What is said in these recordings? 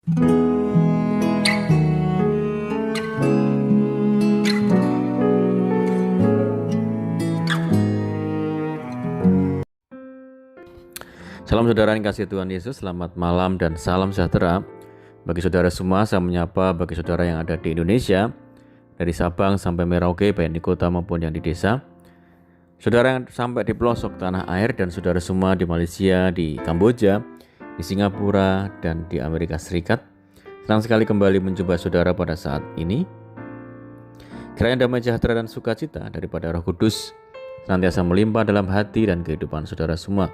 Salam saudara yang kasih Tuhan Yesus, selamat malam dan salam sejahtera. Bagi saudara semua, saya menyapa bagi saudara yang ada di Indonesia, dari Sabang sampai Merauke, baik di kota maupun yang di desa. Saudara yang sampai di pelosok tanah air dan saudara semua di Malaysia, di Kamboja, di Singapura, dan di Amerika Serikat. Senang sekali kembali menjumpai saudara pada saat ini. Kiranya damai sejahtera dan sukacita daripada Roh Kudus senantiasa melimpah dalam hati dan kehidupan saudara semua.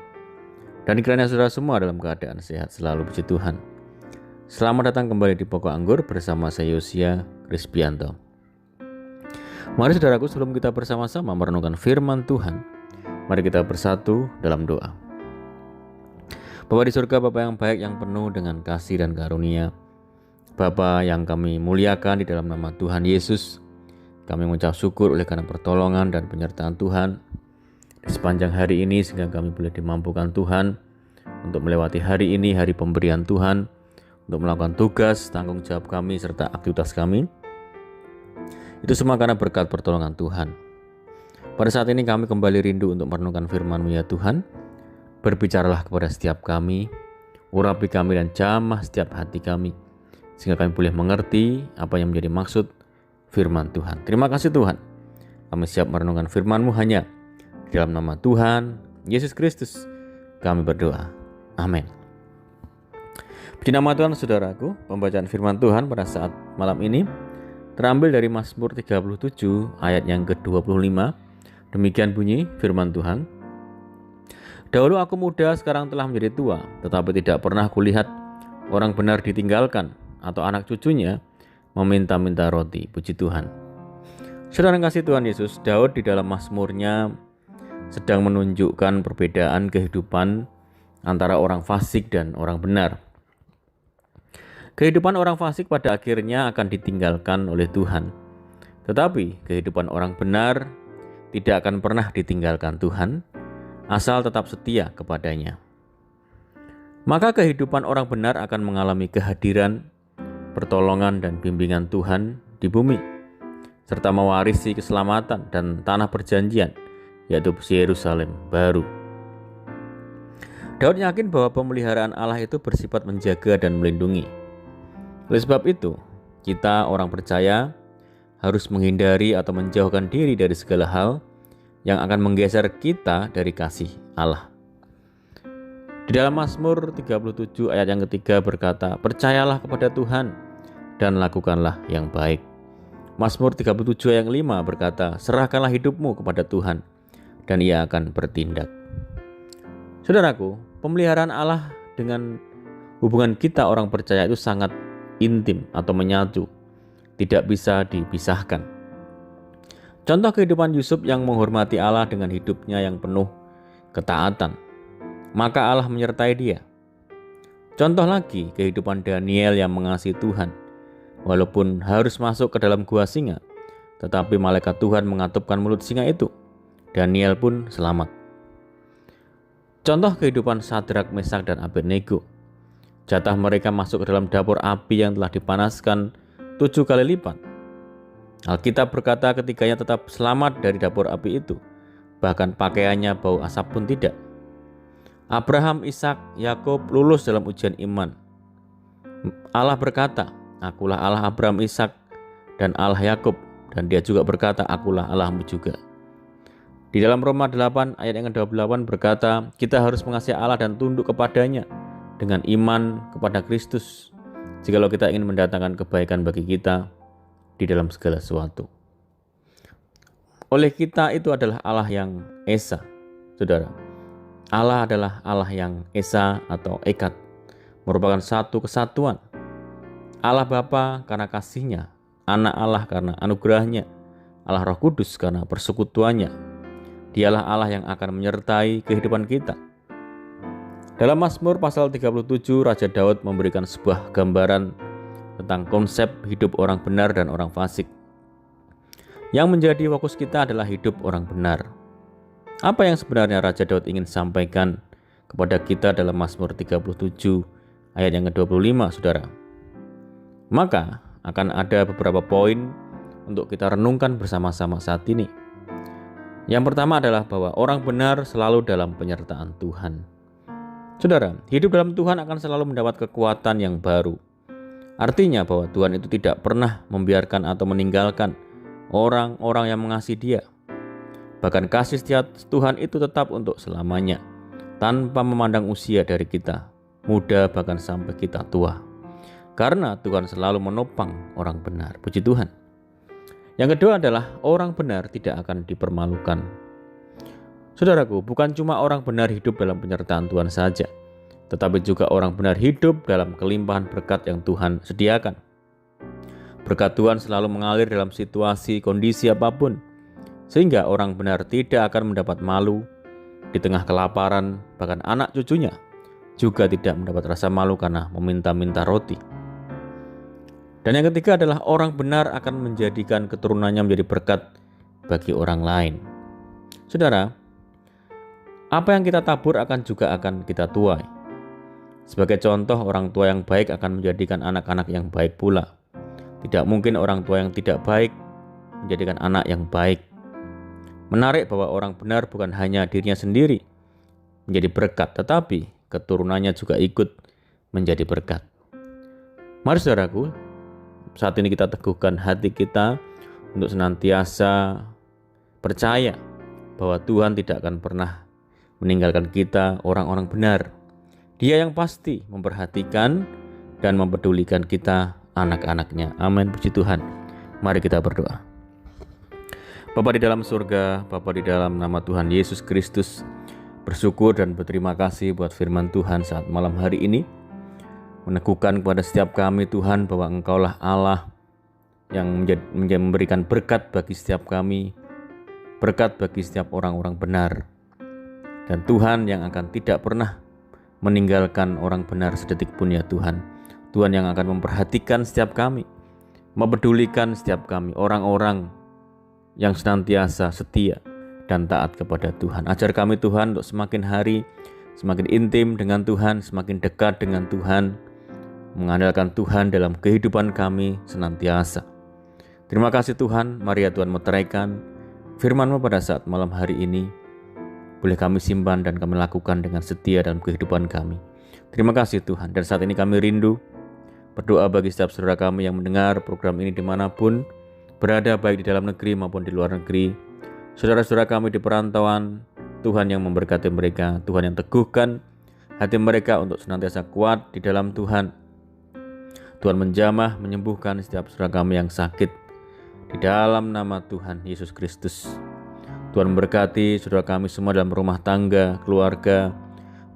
Dan kiranya saudara semua dalam keadaan sehat selalu, puji Tuhan. Selamat datang kembali di Pokok Anggur bersama saya Yosia Krispianto. Mari saudaraku, sebelum kita bersama-sama merenungkan firman Tuhan, mari kita bersatu dalam doa. Bapa di surga, Bapa yang baik, yang penuh dengan kasih dan karunia, Bapa yang kami muliakan di dalam nama Tuhan Yesus, kami mengucap syukur oleh karena pertolongan dan penyertaan Tuhan di sepanjang hari ini, sehingga kami boleh dimampukan Tuhan untuk melewati hari ini, hari pemberian Tuhan, untuk melakukan tugas, tanggung jawab kami, serta aktivitas kami. Itu semua karena berkat pertolongan Tuhan. Pada saat ini kami kembali rindu untuk merenungkan firman-Mu ya Tuhan. Berbicaralah kepada setiap kami, urapi kami dan jamah setiap hati kami, sehingga kami boleh mengerti apa yang menjadi maksud firman Tuhan. Terima kasih Tuhan. Kami siap merenungkan firman-Mu hanya di dalam nama Tuhan Yesus Kristus kami berdoa. Amin. Puji nama Tuhan saudaraku. Pembacaan firman Tuhan pada saat malam ini terambil dari Mazmur 37 ayat yang ke-25. Demikian bunyi firman Tuhan. Dahulu aku muda, sekarang telah menjadi tua, tetapi tidak pernah kulihat orang benar ditinggalkan atau anak cucunya meminta-minta roti. Puji Tuhan. Saudara yang kasih Tuhan Yesus, Daud di dalam Mazmurnya sedang menunjukkan perbedaan kehidupan antara orang fasik dan orang benar. Kehidupan orang fasik pada akhirnya akan ditinggalkan oleh Tuhan. Tetapi kehidupan orang benar tidak akan pernah ditinggalkan Tuhan, asal tetap setia kepadanya. Maka kehidupan orang benar akan mengalami kehadiran, pertolongan dan bimbingan Tuhan di bumi, serta mewarisi keselamatan dan tanah perjanjian, yaitu Yerusalem baru. Daud yakin bahwa pemeliharaan Allah itu bersifat menjaga dan melindungi. Oleh sebab itu, kita orang percaya harus menghindari atau menjauhkan diri dari segala hal yang akan menggeser kita dari kasih Allah. Di dalam Mazmur 37 ayat yang ketiga berkata, percayalah kepada Tuhan dan lakukanlah yang baik. Mazmur 37 ayat yang 5 berkata, serahkanlah hidupmu kepada Tuhan dan Ia akan bertindak. Saudaraku, pemeliharaan Allah dengan hubungan kita orang percaya itu sangat intim atau menyatu, tidak bisa dipisahkan. Contoh kehidupan Yusuf yang menghormati Allah dengan hidupnya yang penuh ketaatan, maka Allah menyertai dia. Contoh lagi kehidupan Daniel yang mengasihi Tuhan, walaupun harus masuk ke dalam gua singa, tetapi malaikat Tuhan mengatupkan mulut singa itu. Daniel pun selamat. Contoh kehidupan Sadrak, Mesak dan Abednego. Jatah mereka masuk ke dalam dapur api yang telah dipanaskan 7 kali lipat. Alkitab berkata ketiganya tetap selamat dari dapur api itu. Bahkan pakaiannya bau asap pun tidak. Abraham, Ishak, Yakub lulus dalam ujian iman. Allah berkata, akulah Allah Abraham, Ishak dan Allah Yakub. Dan dia juga berkata, akulah Allahmu juga. Di dalam Roma 8 ayat yang ke-28 berkata, kita harus mengasihi Allah dan tunduk kepadanya dengan iman kepada Kristus, jikalau kita ingin mendatangkan kebaikan bagi kita di dalam segala sesuatu. Oleh kita itu adalah Allah yang Esa, saudara. Allah adalah Allah yang Esa atau Ekat, merupakan satu kesatuan. Allah Bapa karena kasih-Nya, Anak Allah karena anugerah-Nya, Allah Roh Kudus karena persekutuannya. Dialah Allah yang akan menyertai kehidupan kita. Dalam Mazmur pasal 37, Raja Daud memberikan sebuah gambaran tentang konsep hidup orang benar dan orang fasik. Yang menjadi fokus kita adalah hidup orang benar. Apa yang sebenarnya Raja Daud ingin sampaikan kepada kita dalam Mazmur 37 ayat yang ke-25, saudara? Maka akan ada beberapa poin untuk kita renungkan bersama-sama saat ini. Yang pertama adalah bahwa orang benar selalu dalam penyertaan Tuhan. Saudara, hidup dalam Tuhan akan selalu mendapat kekuatan yang baru. Artinya bahwa Tuhan itu tidak pernah membiarkan atau meninggalkan orang-orang yang mengasihi Dia. Bahkan kasih setia Tuhan itu tetap untuk selamanya, tanpa memandang usia dari kita, muda bahkan sampai kita tua. Karena Tuhan selalu menopang orang benar. Puji Tuhan. Yang kedua adalah orang benar tidak akan dipermalukan. Saudaraku, bukan cuma orang benar hidup dalam penyertaan Tuhan saja, tetapi juga orang benar hidup dalam kelimpahan berkat yang Tuhan sediakan. Berkat Tuhan selalu mengalir dalam situasi, kondisi apapun, sehingga orang benar tidak akan mendapat malu di tengah kelaparan, bahkan anak cucunya juga tidak mendapat rasa malu karena meminta-minta roti. Dan yang ketiga adalah orang benar akan menjadikan keturunannya menjadi berkat bagi orang lain. Saudara, apa yang kita tabur juga akan kita tuai. Sebagai contoh, orang tua yang baik akan menjadikan anak-anak yang baik pula. Tidak mungkin orang tua yang tidak baik menjadikan anak yang baik. Menarik bahwa orang benar bukan hanya dirinya sendiri menjadi berkat, tetapi keturunannya juga ikut menjadi berkat. Mari saudaraku, saat ini kita teguhkan hati kita untuk senantiasa percaya bahwa Tuhan tidak akan pernah meninggalkan kita, orang-orang benar. Dia yang pasti memperhatikan dan mempedulikan kita, anak-anaknya. Amin, puji Tuhan. Mari kita berdoa. Bapa di dalam surga, Bapa di dalam nama Tuhan Yesus Kristus, bersyukur dan berterima kasih buat firman Tuhan saat malam hari ini. Meneguhkan kepada setiap kami Tuhan bahwa Engkaulah Allah yang memberikan berkat bagi setiap kami, berkat bagi setiap orang-orang benar. Dan Tuhan yang akan tidak pernah meninggalkan orang benar sedetik pun ya Tuhan. Tuhan yang akan memperhatikan setiap kami, mempedulikan setiap kami, orang-orang yang senantiasa setia dan taat kepada Tuhan. Ajar kami Tuhan untuk semakin hari semakin intim dengan Tuhan, semakin dekat dengan Tuhan, mengandalkan Tuhan dalam kehidupan kami senantiasa. Terima kasih Tuhan, mari ya Tuhan meteraikan firman-Mu pada saat malam hari ini. Boleh kami simpan dan kami lakukan dengan setia dalam kehidupan kami. Terima kasih Tuhan, dan saat ini kami rindu berdoa bagi setiap saudara kami yang mendengar program ini dimanapun berada, baik di dalam negeri maupun di luar negeri. Saudara-saudara kami di perantauan, Tuhan yang memberkati mereka, Tuhan yang teguhkan hati mereka untuk senantiasa kuat di dalam Tuhan. Tuhan menjamah, menyembuhkan setiap saudara kami yang sakit di dalam nama Tuhan Yesus Kristus. Tuhan memberkati saudara kami semua dalam rumah tangga, keluarga,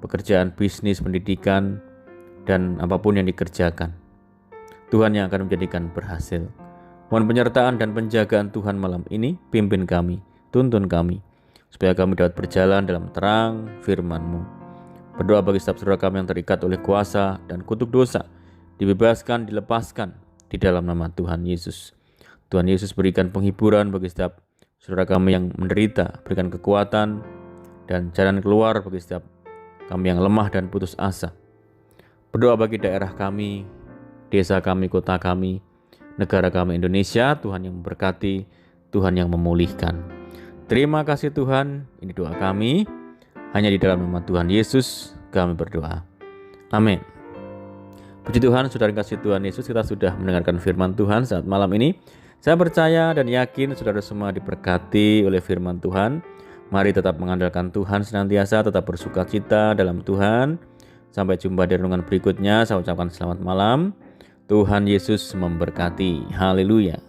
pekerjaan, bisnis, pendidikan, dan apapun yang dikerjakan. Tuhan yang akan menjadikan berhasil. Mohon penyertaan dan penjagaan Tuhan malam ini, pimpin kami, tuntun kami, supaya kami dapat berjalan dalam terang firman-Mu. Berdoa bagi setiap saudara kami yang terikat oleh kuasa dan kutuk dosa, dibebaskan, dilepaskan di dalam nama Tuhan Yesus. Tuhan Yesus berikan penghiburan bagi setiap saudara kami yang menderita, berikan kekuatan dan jalan keluar bagi setiap kami yang lemah dan putus asa. Berdoa bagi daerah kami, desa kami, kota kami, negara kami Indonesia, Tuhan yang memberkati, Tuhan yang memulihkan. Terima kasih Tuhan, ini doa kami, hanya di dalam nama Tuhan Yesus kami berdoa. Amin. Puji Tuhan, saudara kasih Tuhan Yesus, kita sudah mendengarkan firman Tuhan saat malam ini. Saya percaya dan yakin saudara semua diberkati oleh firman Tuhan. Mari tetap mengandalkan Tuhan senantiasa, tetap bersukacita dalam Tuhan. Sampai jumpa di renungan berikutnya. Saya ucapkan selamat malam. Tuhan Yesus memberkati. Haleluya.